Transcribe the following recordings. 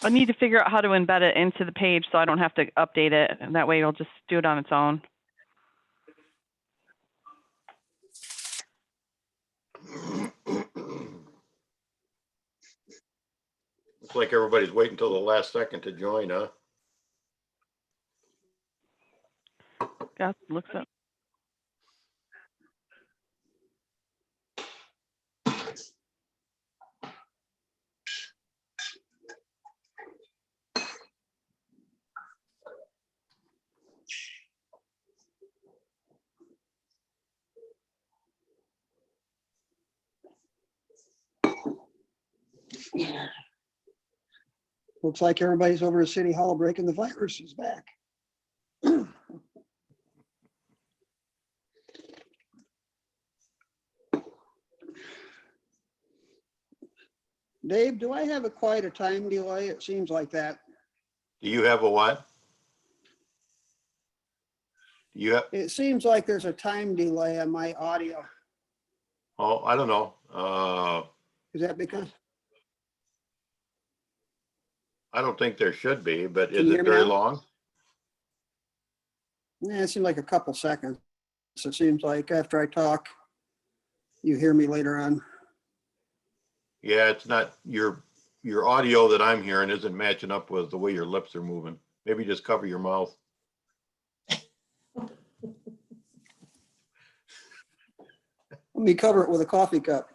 I need to figure out how to embed it into the page so I don't have to update it. And that way it'll just do it on its own. Looks like everybody's waiting until the last second to join, huh? Yeah, looks up. Looks like everybody's over at City Hall breaking the viruses back. Dave, do I have quite a time delay? It seems like that. Do you have a what? You have, It seems like there's a time delay on my audio. oh, I don't know. Is that because? I don't think there should be, but Can is you it hear me very now? long? Yeah, it seemed like a couple seconds. It seems like after I talk, you hear me later on. Yeah, it's not your audio that I'm hearing isn't matching up with the way your lips are moving. Maybe just cover your mouth. Let me cover it with a coffee cup.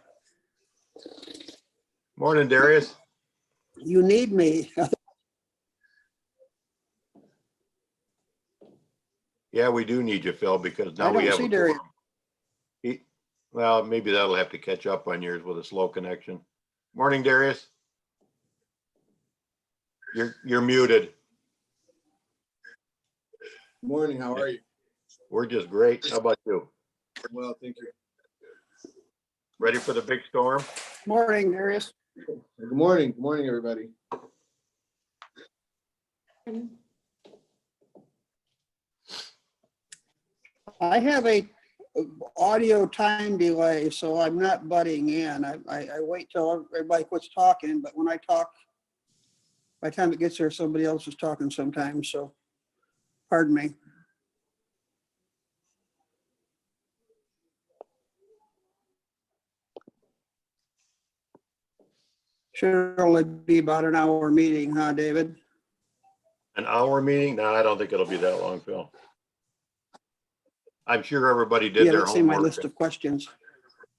Morning, Darius. You need me. Yeah, we do need you, Phil, because now I we don't have see a Darius. quorum. Well, maybe that'll have to catch up on yours with a slow connection. Morning, Darius. You're muted. Morning, how are you? We're just great. How about you? Well, thank you. Ready for the big storm? Morning, Darius. Good morning, everybody. I have a audio time delay, so I'm not butting in. I wait till everybody quits talking, but when I talk, by the time it gets there, somebody else is talking sometimes, so pardon me. Should only be about an hour meeting, huh, David? An hour meeting? No, I don't think it'll be that long, Phil. I'm sure everybody did Yeah, their let's see my homework. list of questions.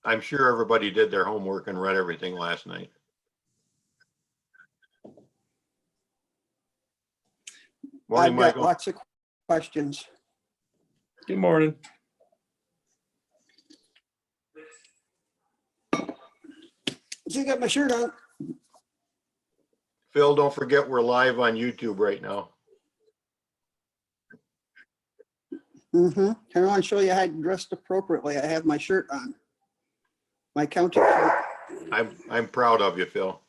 I'm sure everybody did their homework and read everything last night. Morning, I've got Michael. lots of questions. Good morning. So you got my shirt on. Phil, don't forget we're live on YouTube right now. I want to show you how I dressed appropriately. I have my shirt on. My county shirt. I'm proud of you, Phil.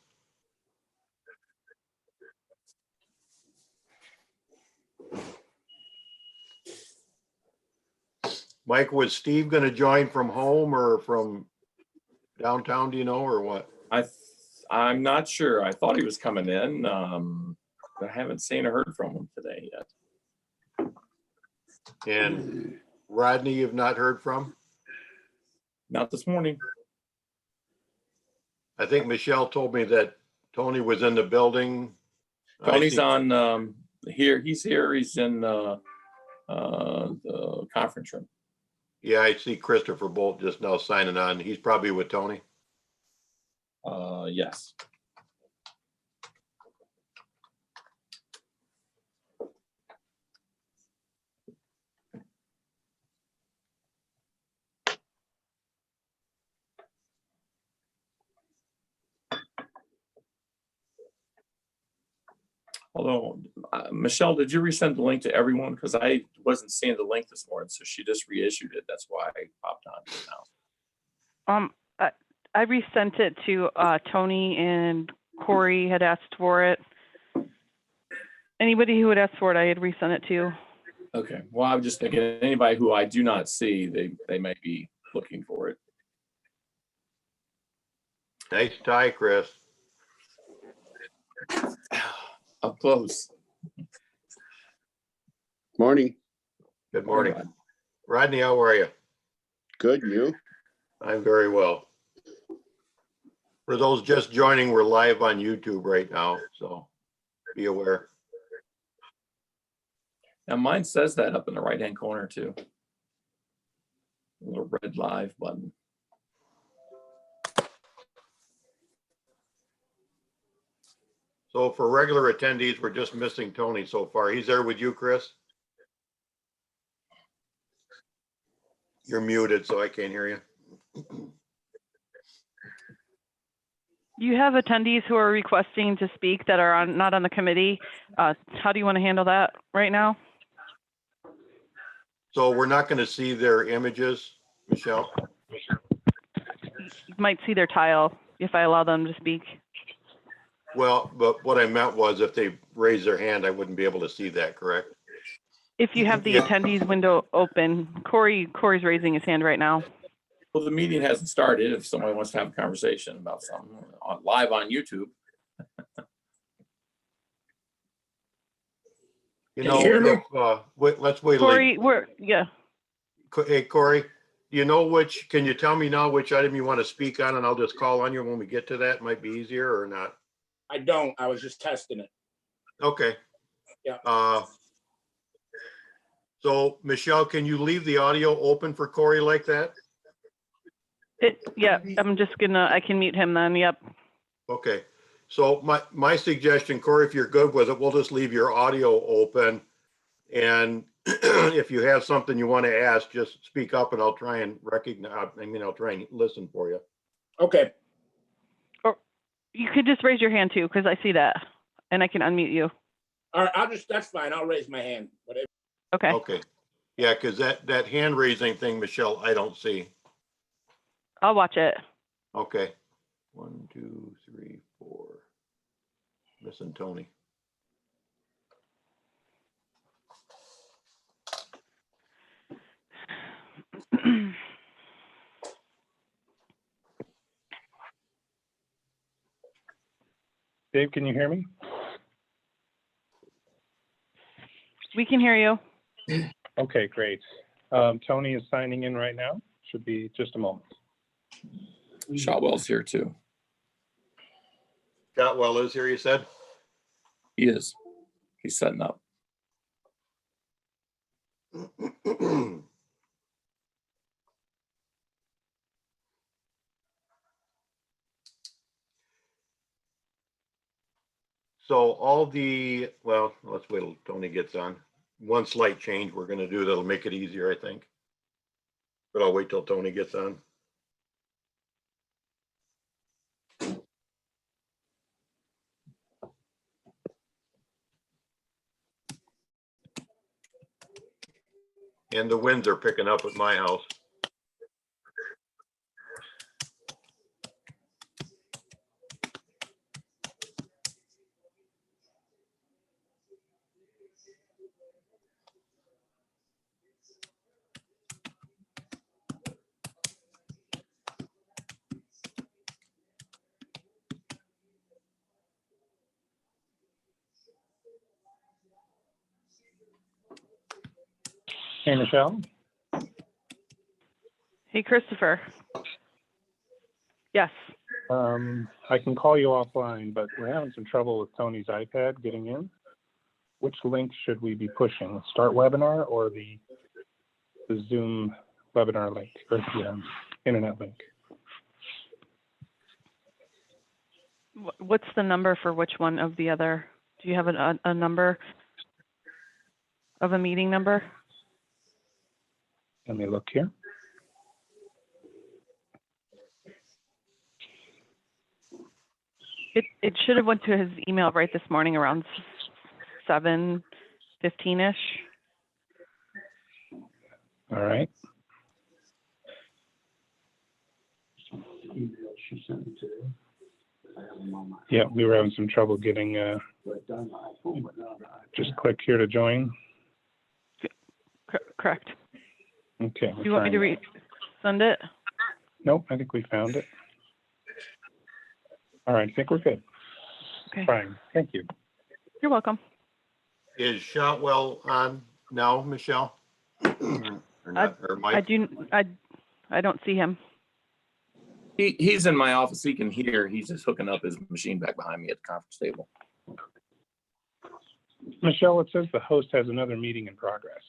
Mike, was Steve going to join from home or from downtown? Do you know, or what? I'm not sure. I thought he was coming in. I haven't seen or heard from him today yet. And Rodney, you've not heard from? Not this morning. I think Michelle told me that Tony was in the building. Tony's on here. He's here. He's in the conference room. Yeah, I see Christopher Bolt just now signing on. He's probably with Tony. Yes. Although, Michelle, did you resend the link to everyone? Because I wasn't seeing the link this morning, so she just reissued it. That's why I popped on it now. I resent it to Tony, and Corey had asked for it. Anybody who had asked for it, I had resent it to. Okay. Well, I'm just thinking anybody who I do not see, they might be looking for it. Nice tie, Chris. Close. Morning. Good morning. Rodney, how are you? Good, you? I'm very well. For those just joining, we're live on YouTube right now, so be aware. Now mine says that up in the right-hand corner too. A little red live button. So for regular attendees, we're just missing Tony so far. He's there with you, Chris? You're muted, so I can't hear you. You have attendees who are requesting to speak that are not on the committee. How do you want to handle that right now? So we're not going to see their images, Michelle? You might see their tile if I allow them to speak. Well, but what I meant was if they raise their hand, I wouldn't be able to see that, correct? If you have the Yeah. attendees window open, Corey's raising his hand right now. Well, the meeting hasn't started. If somebody wants to have a conversation about something live on YouTube. You Can you hear me? let's wait. Corey, Hey, Corey, do you know can you tell me now which item you want to speak on, and I'll just call on you when we get to that? Might be easier or not? I don't. I was just testing it. Okay. Yeah. So Michelle, can you leave the audio open for Corey like that? Yeah, I can mute him then, yep. Okay. So my suggestion, Corey, if you're good with it, we'll just leave your audio open. And if you have something you want to ask, just speak up and I'll try and I'll try and listen for you. Okay. Or you could just raise your hand too, because I see that and I can unmute you. All right. That's fine. I'll raise my hand. Whatever. Okay. Okay. Yeah, because that hand raising thing, Michelle, I don't see. I'll watch it. Okay. 1, 2, 3, 4. Missing Tony. Dave, can you hear me? We can hear you. Okay, great. Tony is signing in right now. Should be just a moment. Shotwell's here too. Shotwell is here, you said? He is. He's setting up. So let's wait till Tony gets on. One slight change we're going to do that'll make it easier, I think. But I'll wait till Tony gets on. And the winds are picking up at my house. Hey, Michelle? Hey, Christopher. Yes. I can call you offline, but we're having some trouble with Tony's iPad getting in. Which link should we be pushing? Start webinar or the Zoom webinar link or the internet link? What's the number for which one of the other? Do you have a number of a meeting number? Let me look here. It should have went to his email right this morning around 7:15-ish. All right. Yeah, we were having some trouble getting, just click here to join. Correct. Okay. Do you want me to resend it? Nope, I think we found it. All right, I think we're good. Okay. Fine, thank you. You're welcome. Is Shotwell on now, Michelle? Or not, or Mike? I don't see him. He's in my office. He can hear. He's just hooking up his machine back behind me at the conference table. Michelle, it says the host has another meeting in progress.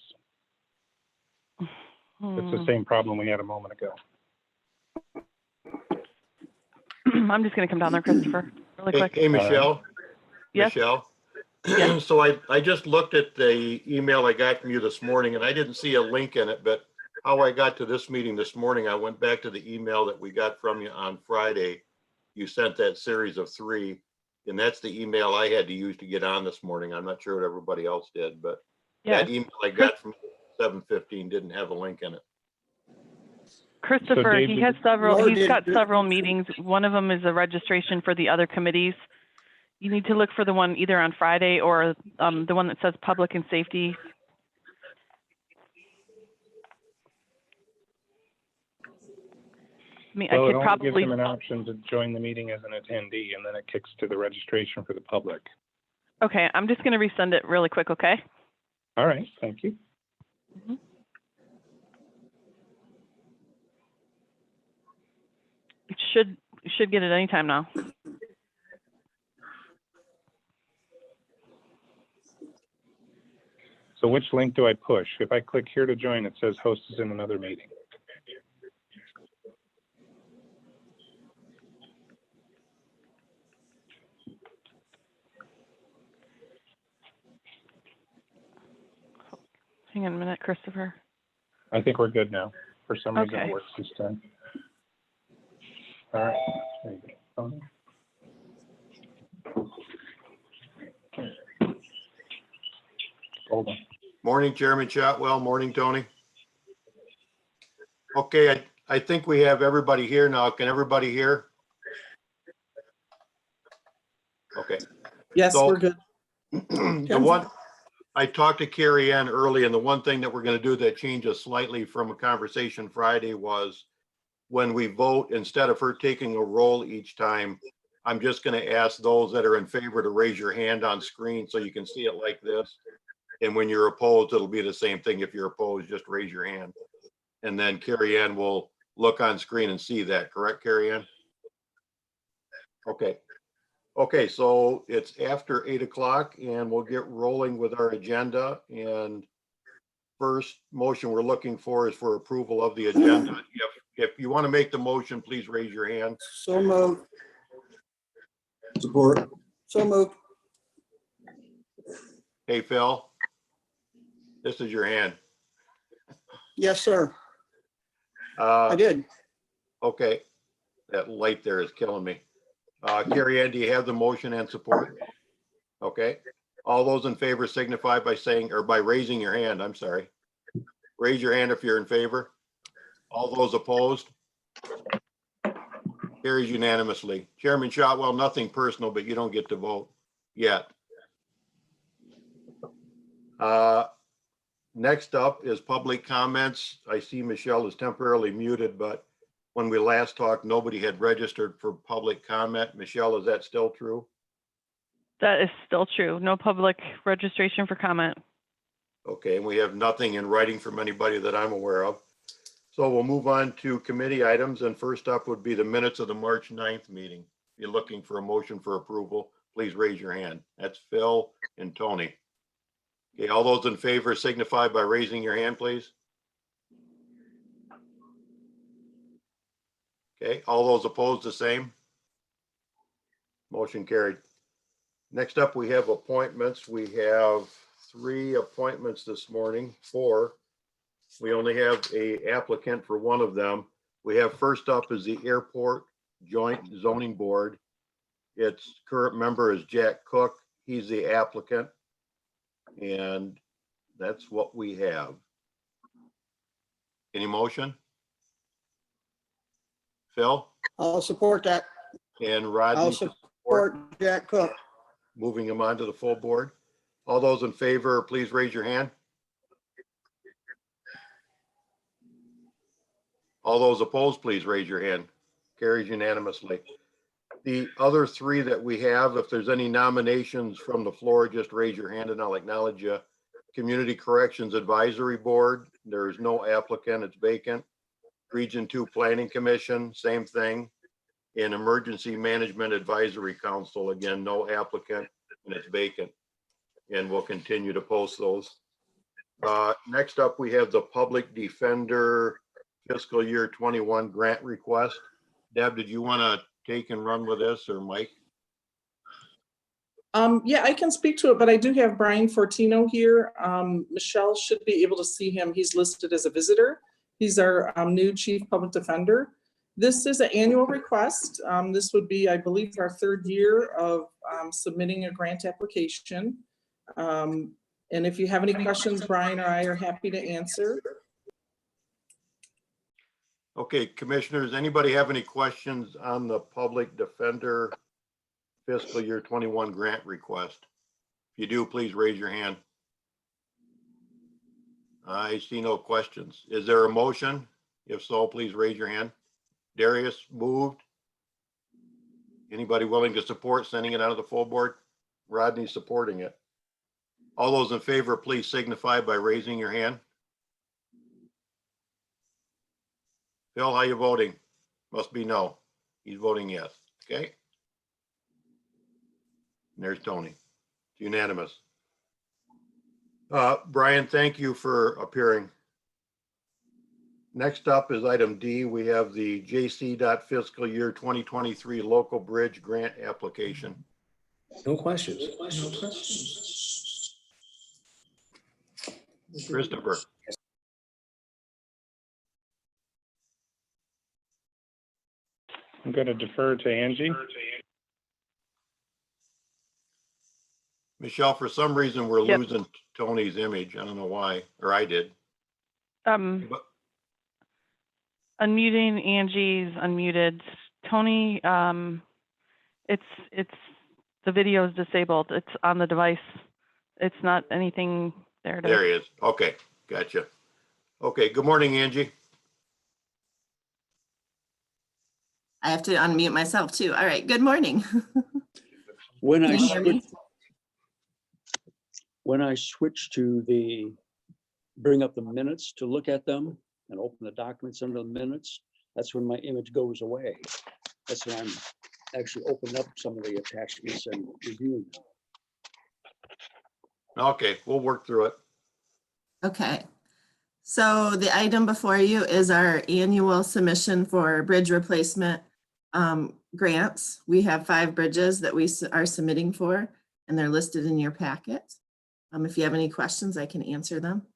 It's the same problem we had a moment ago. I'm just gonna come down there, Christopher, really Hey, quick. hey, Michelle? Yes? Michelle? Yes. So I just looked at the email I got from you this morning and I didn't see a link in it, but how I got to this meeting this morning, I went back to the email that we got from you on Friday. You sent that series of 3, and that's the email I had to use to get on this morning. I'm not sure what everybody else did, but Yes. that email I got from 7:15 didn't have a link in it. Christopher, Dave, he did- has several, Nor he's did- got several meetings. One of them is a registration for the other committees. You need to look for the one either on Friday or the one that says Public and Safety. I mean, I Well, it could only gives probably, them an option to join the meeting as an attendee, and then it kicks to the registration for the public. okay, I'm just gonna resend it really quick, okay? All right, thank you. You should get it anytime now. So which link do I push? If I click here to join, it says host is in another meeting. Hang on a minute, Christopher. I think we're good now. For some reason, Okay. it works this time. All right. There you go. Hold on. Morning, Chairman Shotwell. Morning, Tony. Okay, I think we have everybody here now. Can everybody hear? Okay. Yes, So- we're good. The one, I talked to Carrie Ann early, and the one thing that we're gonna do that changes slightly from a conversation Friday was when we vote, instead of her taking a roll each time, I'm just gonna ask those that are in favor to raise your hand on screen so you can see it like this. And when you're opposed, it'll be the same thing. If you're opposed, just raise your hand. And then Carrie Ann will look on screen and see that, correct, Carrie Ann? Okay. Okay, so it's after 8 o'clock and we'll get rolling with our agenda. And first motion we're looking for is for approval of the agenda. If you want to make the motion, please raise your hand. So moved. Support. So moved. Hey, Phil. This is your hand. Yes, sir. I did. Okay, that light there is killing me. Carrie Ann, do you have the motion and support? Okay, all those in favor signify by saying, or by raising your hand, I'm sorry. Raise your hand if you're in favor. All those opposed? Carries unanimously. Chairman Shotwell, nothing personal, but you don't get to vote yet. Next up is public comments. I see Michelle is temporarily muted, but when we last talked, nobody had registered for public comment. Michelle, is that still true? That is still true. No public registration for comment. Okay, and we have nothing in writing from anybody that I'm aware of. So we'll move on to committee items, and first up would be the minutes of the March 9th meeting. If you're looking for a motion for approval, please raise your hand. That's Phil and Tony. Okay, all those in favor signify by raising your hand, please. Okay, all those opposed, the same. Motion carried. Next up, we have appointments. We have 3 appointments this morning, 4. We only have a applicant for one of them. We have first up is the Airport Joint Zoning Board. Its current member is Jack Cook. He's the applicant. And that's what we have. Any motion? Phil I'll support that. and Rodney, I'll support Jack Cook. moving him on to the full board. All those in favor, please raise your hand. All those opposed, please raise your hand. Carries unanimously. The other three that we have, if there's any nominations from the floor, just raise your hand and I'll acknowledge you. Community Corrections Advisory Board, there is no applicant, it's vacant. Region 2 Planning Commission, same thing. And Emergency Management Advisory Council, again, no applicant and it's vacant. And we'll continue to post those. Next up, we have the Public Defender Fiscal Year 21 grant request. Deb, did you want to take and run with this, or Mike? Yeah, I can speak to it, but I do have Brian Fortino here. Michelle should be able to see him. He's listed as a visitor. He's our new Chief Public Defender. This is an annual request. This would be, I believe, our third year of submitting a grant application. And if you have any questions, Brian or I are happy to answer. Okay, commissioners, anybody have any questions on the Public Defender Fiscal Year 21 grant request? If you do, please raise your hand. I see no questions. Is there a motion? If so, please raise your hand. Darius moved. Anybody willing to support sending it out of the full board? Rodney's supporting it. All those in favor, please signify by raising your hand. Phil, how you voting? Must be no. He's voting yes. Okay. And there's Tony. It's unanimous. Brian, thank you for appearing. Next up is item D. We have the JC Fiscal Year 2023 Local Bridge Grant Application. No questions. Christopher. I'm going to defer to Angie. Michelle, for some reason, we're Yep. losing Tony's image. I don't know why, or I did. But- Unmuting Angie's unmuted. Tony, it's the video is disabled. It's on the device. It's not anything there. There he is. Okay, gotcha. Okay, good morning, Angie. I have to unmute myself too. All right, good morning. When Can you hear me? I switch to the, bring up the minutes to look at them and open the documents under the minutes, that's when my image goes away. That's when I'm actually opening up some of the attachments and reviewing them. Okay, we'll work through it. Okay. So the item before you is our annual submission for bridge replacement grants. We have 5 bridges that we are submitting for, and they're listed in your packet. If you have any questions, I can answer them.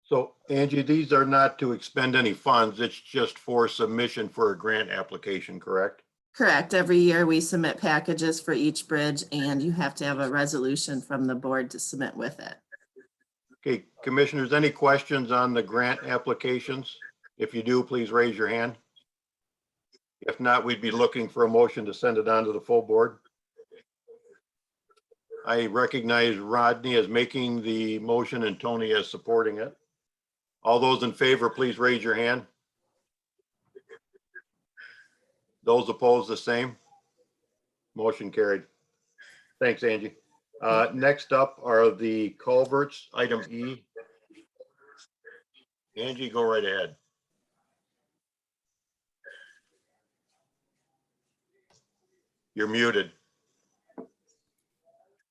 So Angie, these are not to expend any funds. It's just for submission for a grant application, correct? Correct. Every year we submit packages for each bridge, and you have to have a resolution from the board to submit with it. Okay, commissioners, any questions on the grant applications? If you do, please raise your hand. If not, we'd be looking for a motion to send it on to the full board. I recognize Rodney as making the motion and Tony as supporting it. All those in favor, please raise your hand. Those opposed, the same. Motion carried. Thanks, Angie. Next up are the culverts, item E. Angie, go right ahead. You're muted.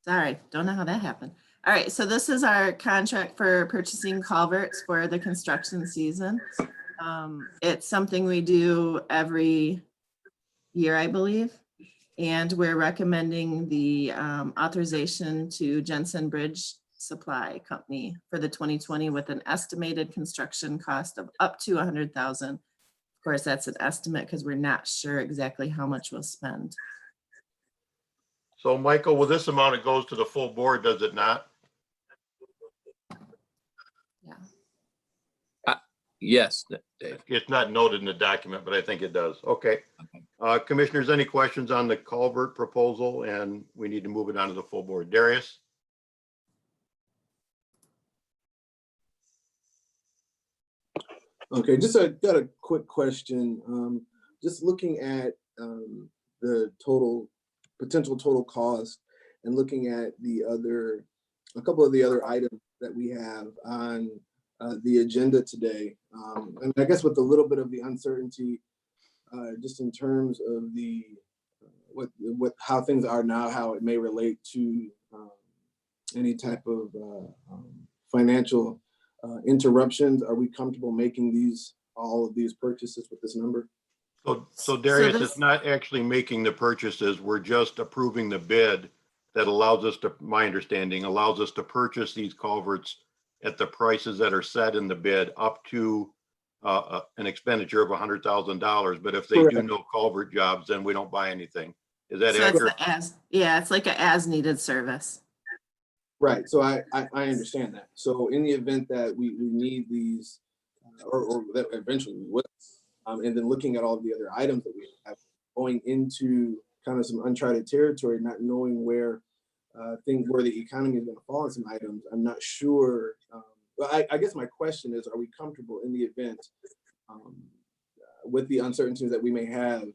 Sorry, don't know how that happened. All right, so this is our contract for purchasing culverts for the construction season. It's something we do every year, I believe. And we're recommending the authorization to Jensen Bridge Supply Company for the 2020 with an estimated construction cost of up to $100,000. Of course, that's an estimate because we're not sure exactly how much we'll spend. So Michael, with this amount, it goes to the full board, does it not? Yeah. Yes, Dave. It's not noted in the document, but I think it does. Okay. Commissioners, any questions on the culvert proposal? And we need to move it on to the full board. Darius? Okay, got a quick question. Just looking at the potential total cost and looking at a couple of the other items that we have on the agenda today. And I guess with a little bit of the uncertainty, just in terms of how things are now, how it may relate to any type of financial interruptions. Are we comfortable making all of these purchases with this number? So Darius, this- it's not actually making the purchases. We're just approving the bid that allows us to, my understanding, allows us to purchase these culverts at the prices that are set in the bid up to an expenditure of $100,000. But if they do Correct. no culvert jobs, then we don't buy anything. Is that So it's accurate? it's like an as needed service. Right. So I understand that. So in the event that we need these, or that eventually we will, and then looking at all the other items that we have, going into kind of some uncharted territory, not knowing where the economy is going to fall on some items, I'm not sure. Well, I guess my question is, are we comfortable in the event with the uncertainties that we may have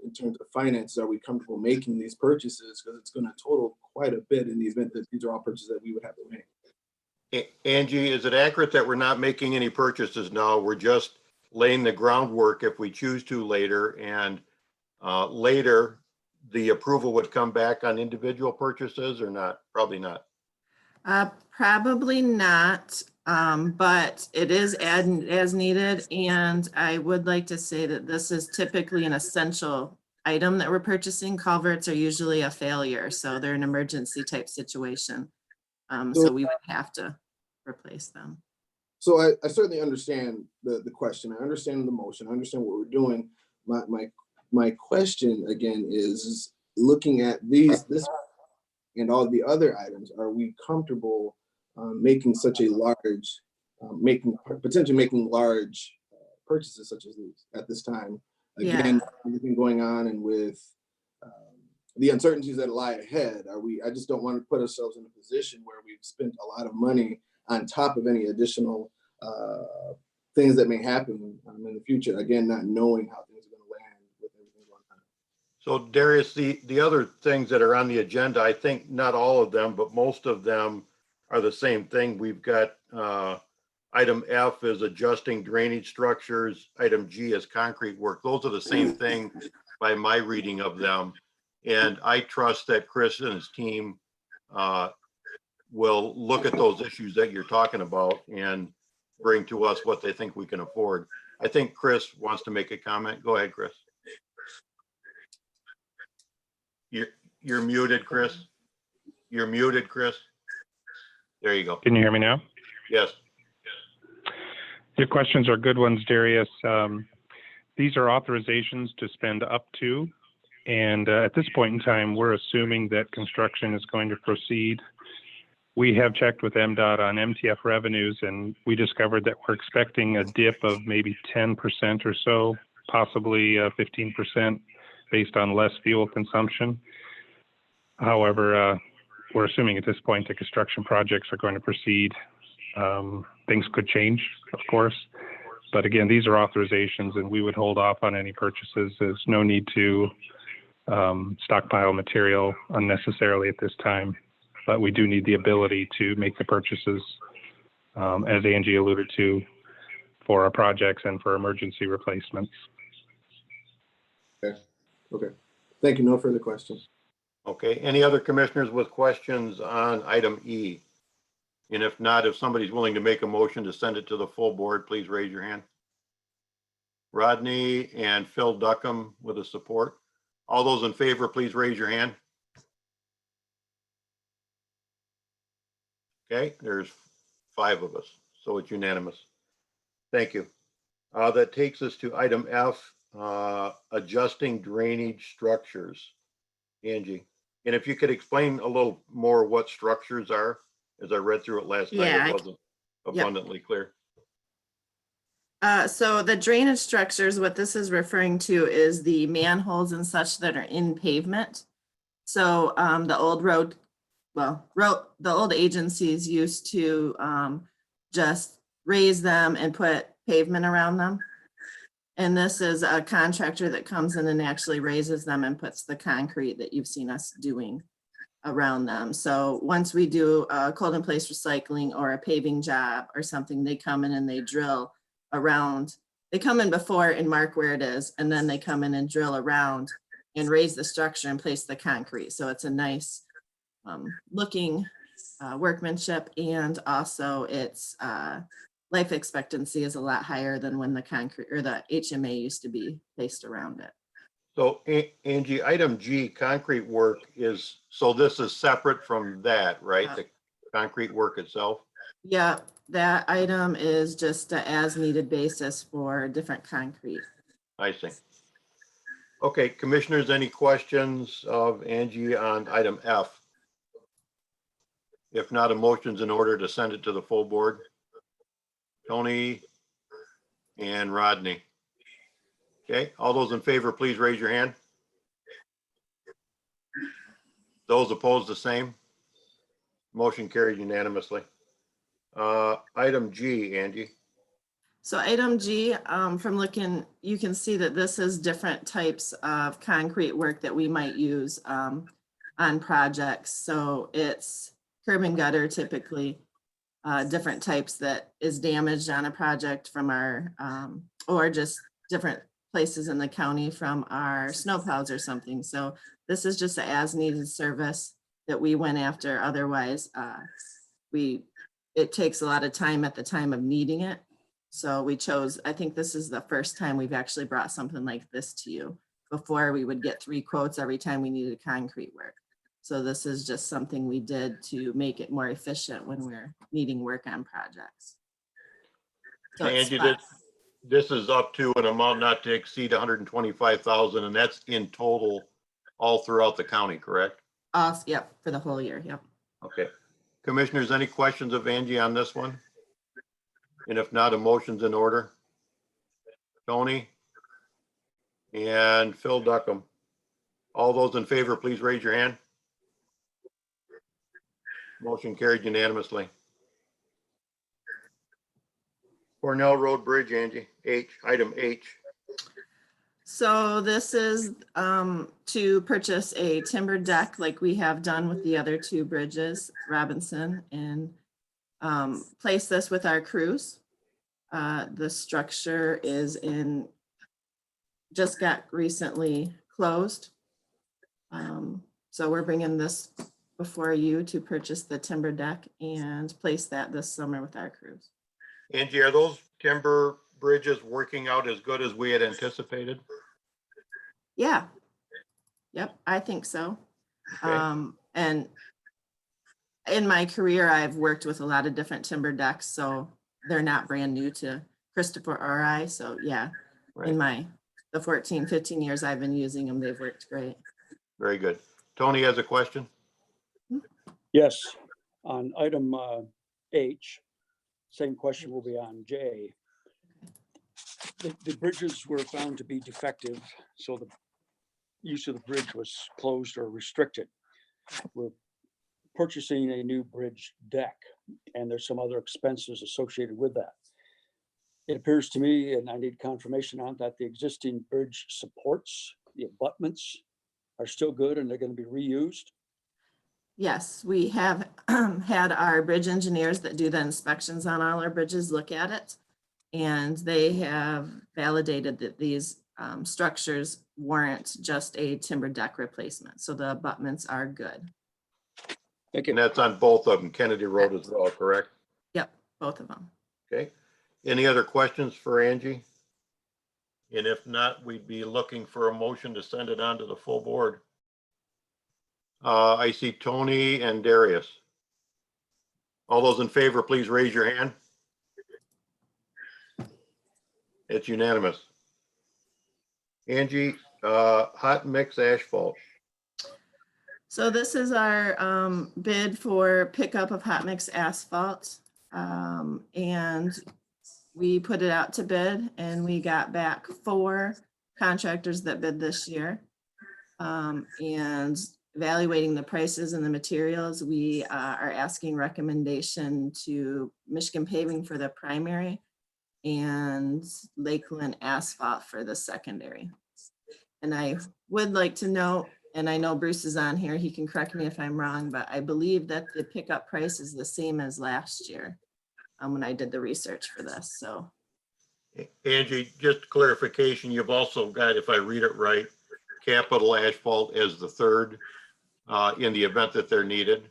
in terms of finances, are we comfortable making these purchases? Because it's going to total quite a bit in the event that these are all purchases that we would have to make. Angie, is it accurate that we're not making any purchases now? We're just laying the groundwork if we choose to later, and later the approval would come back on individual purchases or not? Probably not. Probably not, but it is as needed. And I would like to say that this is typically an essential item that we're purchasing. Culverts are usually a failure, so they're an emergency type situation. So we would have to replace them. So I certainly understand the question. I understand the motion. I understand what we're doing. My question again is looking at this and all the other items. Are we comfortable making such a large, potentially making large purchases such as these at this time? Again, everything going on and with the uncertainties that lie ahead. I just don't want to put ourselves in a position where we've spent a lot of money on top of any additional things that may happen in the future. Again, not knowing how things are going to land with everything going on. So Darius, the other things that are on the agenda, I think not all of them, but most of them are the same thing. We've got item F is adjusting drainage structures. Item G is concrete work. Those are the same thing by my reading of them. And I trust that Chris and his team will look at those issues that you're talking about and bring to us what they think we can afford. I think Chris wants to make a comment. Go ahead, Chris. You're muted, Chris. You're muted, Chris. There you go. Can you hear me now? Yes. Your questions are good ones, Darius. These are authorizations to spend up to, and at this point in time, we're assuming that construction is going to proceed. We have checked with MDOT on MTF revenues, and we discovered that we're expecting a dip of maybe 10% or so, possibly 15% based on less fuel consumption. However, we're assuming at this point the construction projects are going to proceed. Things could change, of course, but again, these are authorizations and we would hold off on any purchases. There's no need to stockpile material unnecessarily at this time, but we do need the ability to make the purchases, as Angie alluded to, for our projects and for emergency replacements. Okay. Thank you. No further questions. Okay. Any other commissioners with questions on item E? And if not, if somebody's willing to make a motion to send it to the full board, please raise your hand. Rodney and Phil Duckham with a support. All those in favor, please raise your hand. Okay, there's 5 of us, so it's unanimous. Thank you. That takes us to item F, adjusting drainage structures. Angie, and if you could explain a little more what structures are, as I read through it last night, it wasn't abundantly clear. So the drainage structures, what this is referring to is the manholes and such that are in pavement. So the old the old agencies used to just raise them and put pavement around them. And this is a contractor that comes in and actually raises them and puts the concrete that you've seen us doing around them. So once we do a cold in place recycling or a paving job or something, they come in and they drill around. They come in before and mark where it is, and then they come in and drill around and raise the structure and place the concrete. So it's a nice looking workmanship, and also its life expectancy is a lot higher than when the concrete or the HMA used to be placed around it. So Angie, item G, concrete work is, so this is separate from that, right? The concrete work itself? Yeah, that item is just a as needed basis for different concrete. I see. Okay, commissioners, any questions of Angie on item F? If not, a motion's in order to send it to the full board. Tony and Rodney. Okay, all those in favor, please raise your hand. Those opposed, the same. Motion carried unanimously. Item G, Angie. So item G, from looking, you can see that this is different types of concrete work that we might use on projects. So it's curb and gutter typically, different types that is damaged on a project from our, or just different places in the county from our snowplows or something. So this is just an as needed service that we went after. Otherwise, it takes a lot of time at the time of needing it. So we chose, I think this is the first time we've actually brought something like this to you. Before we would get 3 quotes every time we needed concrete work. So this is just something we did to make it more efficient when we're needing work on projects. So Angie, this is up to an amount not to exceed 125,000, and that's in total all throughout the county, correct? Yep, for the whole year, yep. Okay. Commissioners, any questions of Angie on this one? And if not, a motion's in order. Tony and Phil Duckham. All those in favor, please raise your hand. Motion carried unanimously. Cornell Road Bridge, Angie, item H. So this is to purchase a timber deck like we have done with the other 2 bridges, Robinson, and place this with our crews. The structure is just got recently closed. So we're bringing this before you to purchase the timber deck and place that this summer with our crews. Angie, are those timber bridges working out as good as we had anticipated? Yeah. Yep, I think so. Okay. And in my career, I've worked with a lot of different timber decks, so they're not brand new to Christopher or I. So yeah, Right. in the 14, 15 years I've been using them, they've worked great. Very good. Tony has a question. Yes, on item H, same question will be on J. The bridges were found to be defective, so the use of the bridge was closed or restricted. We're purchasing a new bridge deck, and there's some other expenses associated with that. It appears to me, and I need confirmation on that, the existing bridge supports, the abutments are still good and they're going to be reused. Yes, we have had our bridge engineers that do the inspections on all our bridges look at it. And they have validated that these structures warrant just a timber deck replacement. So the abutments are good. Thank you. And that's on both of them, Kennedy Road as well, correct? Yep, both of them. Okay. Any other questions for Angie? And if not, we'd be looking for a motion to send it on to the full board. I see Tony and Darius. All those in favor, please raise your hand. It's unanimous. Angie, hot mix asphalt. So this is our bid for pickup of hot mix asphalt. And we put it out to bid and we got back 4 contractors that bid this year. And evaluating the prices and the materials, we are asking recommendation to Michigan Paving for the primary and Lakeland Asphalt for the secondary. And I would like to note, and I know Bruce is on here, he can correct me if I'm wrong, but I believe that the pickup price is the same as last year when I did the research for this, so. Angie, just clarification, you've also got, if I read it right, Capital Asphalt as the third in the event that they're needed.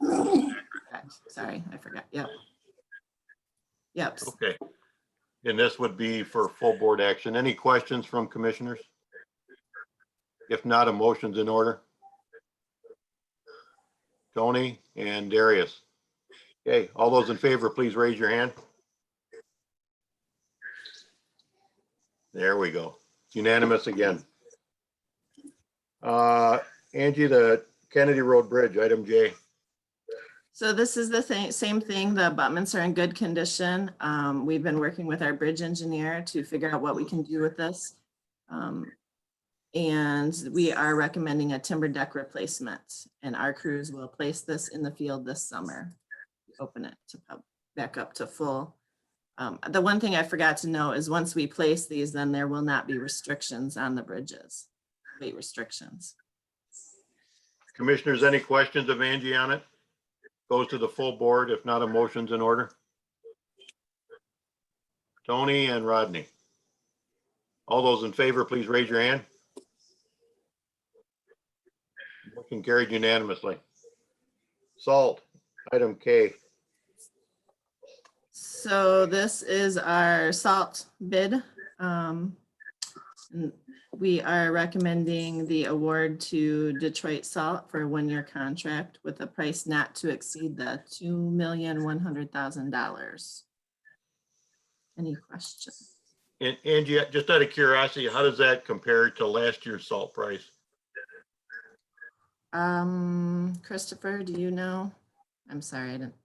Sorry, I forgot. Yep. Yep. Okay. And this would be for full board action. Any questions from commissioners? If not, a motion's in order. Tony and Darius. Okay, all those in favor, please raise your hand. There we go. Unanimous again. Angie, the Kennedy Road Bridge, item J. So this is the same thing. The abutments are in good condition. We've been working with our bridge engineer to figure out what we can do with this. And we are recommending a timber deck replacement, and our crews will place this in the field this summer. Open it to back up to full. The one thing I forgot to note is once we place these, then there will not be restrictions on the bridges, weight restrictions. Commissioners, any questions of Angie on it? Goes to the full board. If not, a motion's in order. Tony and Rodney. All those in favor, please raise your hand. Motion carried unanimously. Salt, item K. So this is our salt bid. We are recommending the award to Detroit Salt for a 1-year contract with a price not to exceed the $2,100,000. Any questions? And Angie, just out of curiosity, how does that compare to last year's salt price? Christopher, do you know? I'm sorry, I didn't.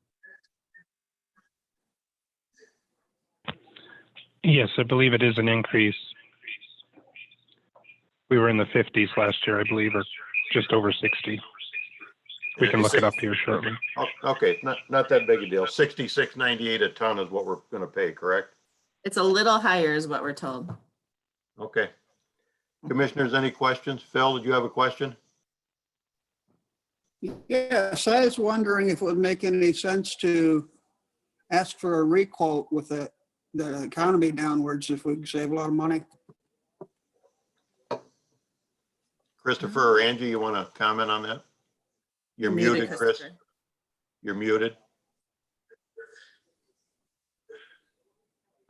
Yes, I believe it is an increase. We were in the 50s last year, I believe, or just over 60. We can look it up here shortly. Okay, not that big a deal. 66.98 a ton is what we're going to pay, correct? It's a little higher is what we're told. Okay. Commissioners, any questions? Phil, did you have a question? Yes, I was wondering if it would make any sense to ask for a requote with the economy downwards if we can save a lot of money. Christopher or Angie, you want to comment on that? You're muted, Chris. You're muted.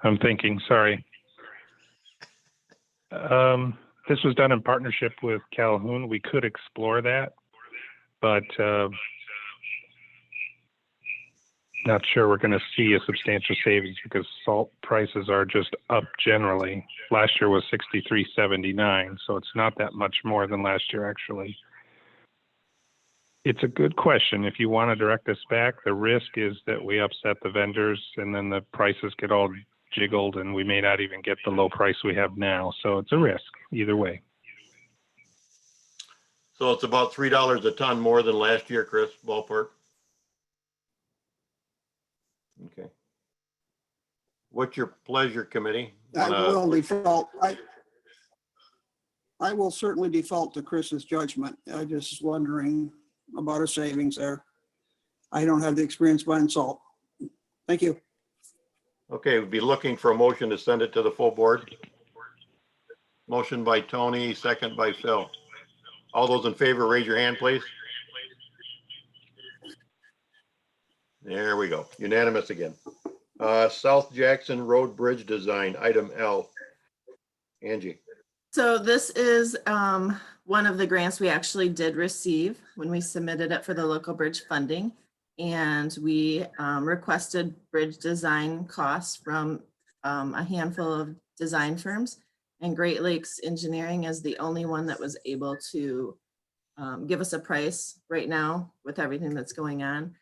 I'm thinking, sorry. This was done in partnership with Calhoun. We could explore that, but not sure we're going to see a substantial savings because salt prices are just up generally. Last year was $63.79, so it's not that much more than last year, actually. It's a good question. If you want to direct us back, the risk is that we upset the vendors and then the prices get all jiggled and we may not even get the low price we have now. So it's a risk either way. So it's about $3 a ton more than last year, Chris, ballpark. Okay. What's your pleasure, committee? I will default. I will certainly default to Chris's judgment. I just wondering about a savings there. I don't have the experience buying salt. Thank you. Okay, we'd be looking for a motion to send it to the full board. Motion by Tony, second by Phil. All those in favor, raise your hand, please. There we go. Unanimous again. South Jackson Road Bridge Design, item L. Angie. So this is one of the grants we actually did receive when we submitted it for the local bridge funding. And we requested bridge design costs from a handful of design firms. And Great Lakes Engineering is the only one that was able to give us a price right now with everything that's going on.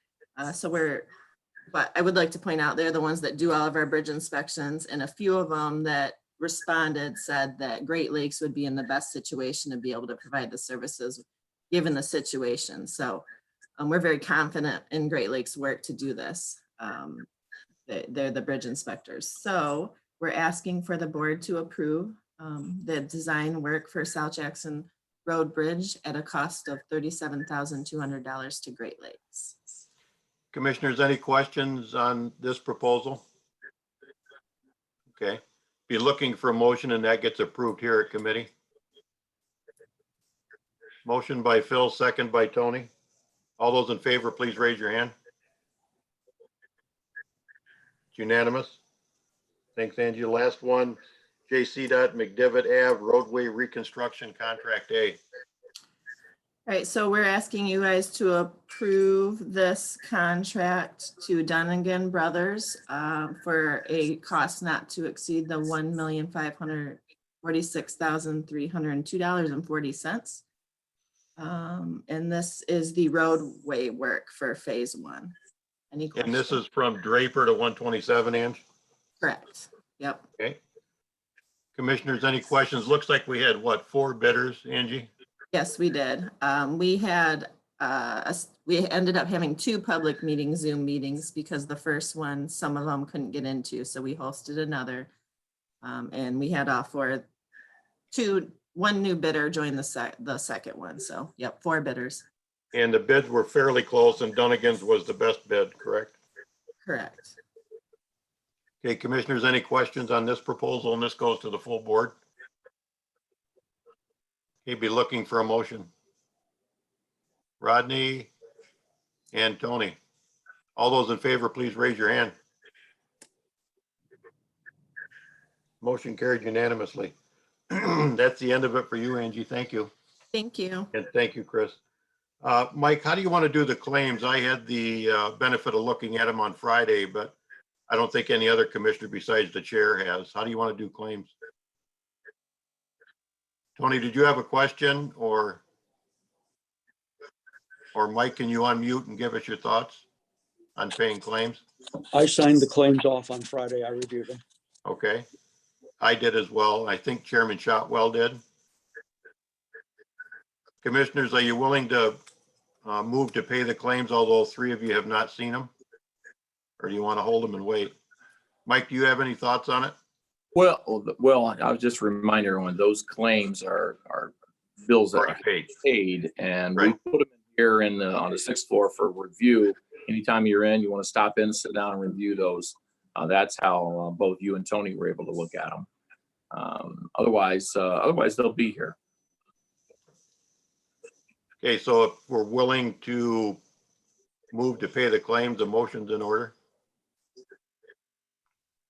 But I would like to point out they're the ones that do all of our bridge inspections, and a few of them that responded said that Great Lakes would be in the best situation to be able to provide the services given the situation. So we're very confident in Great Lakes' work to do this. They're the bridge inspectors. So we're asking for the board to approve the design work for South Jackson Road Bridge at a cost of $37,200 to Great Lakes. Commissioners, any questions on this proposal? Okay, be looking for a motion and that gets approved here at committee. Motion by Phil, second by Tony. All those in favor, please raise your hand. It's unanimous. Thanks, Angie. Last one, J.C. Mcdevitt Ave Roadway Reconstruction Contract A. All right, so we're asking you guys to approve this contract to Dunnigan Brothers for a cost not to exceed the $1,546,302.40. And this is the roadway work for phase 1. Any questions? And this is from Draper to 127, Ange? Correct. Yep. Okay. Commissioners, any questions? Looks like we had, what, 4 bidders, Angie? Yes, we did. We ended up having 2 public meetings, Zoom meetings, because the first one, some of them couldn't get into, so we hosted another. And we had one new bidder join the second one. So, yep, 4 bidders. And the bids were fairly close and Dunnigan's was the best bid, correct? Correct. Okay, commissioners, any questions on this proposal? And this goes to the full board. He'd be looking for a motion. Rodney and Tony. All those in favor, please raise your hand. Motion carried unanimously. That's the end of it for you, Angie. Thank you. Thank you. And thank you, Chris. Mike, how do you want to do the claims? I had the benefit of looking at them on Friday, but I don't think any other commissioner besides the chair has. How do you want to do claims? Tony, did you have a question or Mike, can you unmute and give us your thoughts on paying claims? I signed the claims off on Friday. I reviewed them. Okay. I did as well. I think Chairman Shotwell did. Commissioners, are you willing to move to pay the claims, although 3 of you have not seen them? Or do you want to hold them and wait? Mike, do you have any thoughts on it? Well, I was just remind everyone, those claims are bills that are paid, and we put them in here on the 6th floor for review. Anytime you're in, you want to stop in, sit down and review those. That's how both you and Tony were able to look at them. Otherwise they'll be here. Okay, so if we're willing to move to pay the claims, the motion's in order.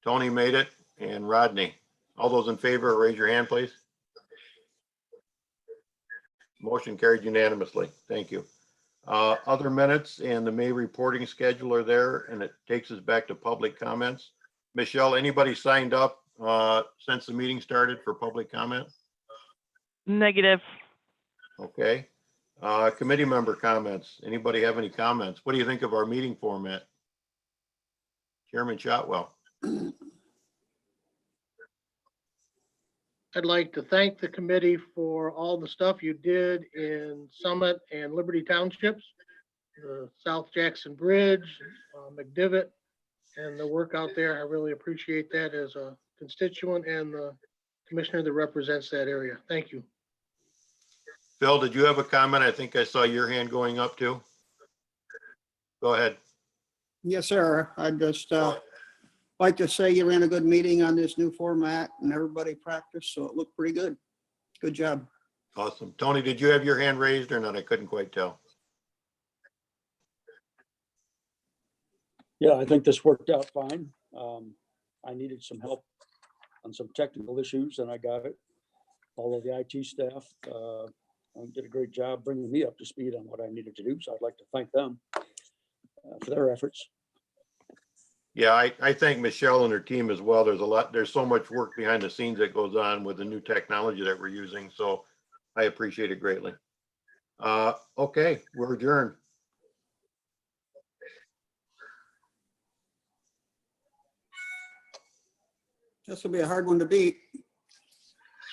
Tony made it and Rodney. All those in favor, raise your hand, please. Motion carried unanimously. Thank you. Other minutes and the May reporting schedule are there, and it takes us back to public comments. Michelle, anybody signed up since the meeting started for public comment? Negative. Okay. Committee member comments. Anybody have any comments? What do you think of our meeting format? Chairman Shotwell. I'd like to thank the committee for all the stuff you did in Summit and Liberty Townships, the South Jackson Bridge, Mcdevitt, and the work out there. I really appreciate that as a constituent and the commissioner that represents that area. Thank you. Phil, did you have a comment? I think I saw your hand going up too. Go ahead. Yes, sir. I just like to say you ran a good meeting on this new format and everybody practiced, so it looked pretty good. Good job. Awesome. Tony, did you have your hand raised or not? I couldn't quite tell. Yeah, I think this worked out fine. I needed some help on some technical issues and I got it. All of the IT staff did a great job bringing me up to speed on what I needed to do. So I'd like to thank them for their efforts. Yeah, I thank Michelle and her team as well. There's so much work behind the scenes that goes on with the new technology that we're using. So I appreciate it greatly. Okay, we're adjourned. This will be a hard one to beat.